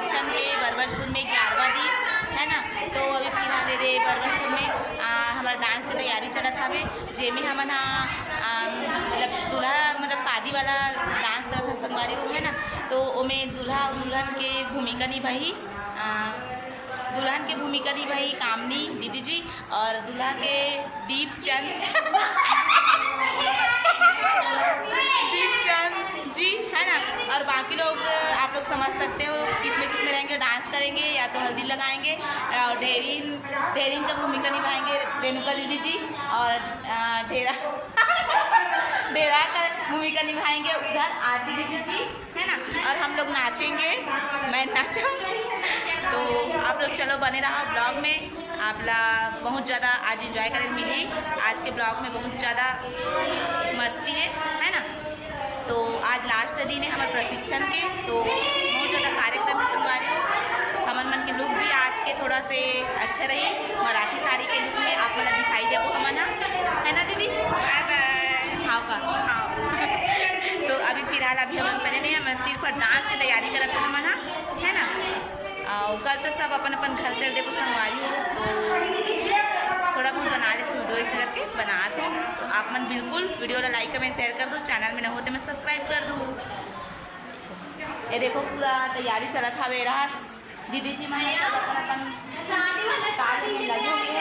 प्रशिक्षण के बरबसपुर में 11वां दिन है ना। तो अभी फिलहाल दे बरबसपुर में हमारा डांस की तैयारी चलत हवे, जेमें हमन मतलब दूल्हा मतलब शादी वाला डांस करत है संगवारी हो है ना। तो ओमें दूल्हा और दुल्हन के भूमिका निभाई दुल्हन के भूमिका निभाई कामनी दीदी जी और दूल्हा के दीपचंद जी है ना। और बाकी लोग आप लोग समझ सकते हो किसमें रहेंगे, डांस करेंगे या तो हल्दी लगाएंगे और ढेरीन का भूमिका निभाएंगे रेणुका दीदी जी और ढेरा का भूमिका निभाएंगे उधर आरती दीदी जी है ना। और हम लोग नाचेंगे, मैं नाचा। तो आप लोग चलो बने रहा ब्लॉग में, आप लोग बहुत ज़्यादा आज इंजॉय करें मिली। आज के ब्लॉग में बहुत ज़्यादा मस्ती है ना। तो आज लास्ट दिन है हमारे प्रशिक्षण के, तो बहुत ज़्यादा कार्यक्रम में संगवारी हो। हमारे मन के लुक भी आज के थोड़ा से अच्छा रही, मराठी साड़ी के लुक में आप मतलब दिखाई देवो हमन है ना दीदी। Bye bye. हाँ का हाँ तो अभी फिलहाल अभी हम पहले नहीं, हम सिर्फ डांस की तैयारी करते हैं हमन है ना। और कल तो सब अपन अपन घर चल देखो संगवारी हो, तो थोड़ा बहुत बना लेते वीडियो ऐसे करके बनाते हैं। तो आप मन बिल्कुल वीडियो ला लाइक कमेंट शेयर कर दो, चैनल में न होते मैं सब्सक्राइब कर दूँ। ये देखो पूरा तैयारी चला था मेरा, दीदी जी मैं अपन कार्य में लगी हुई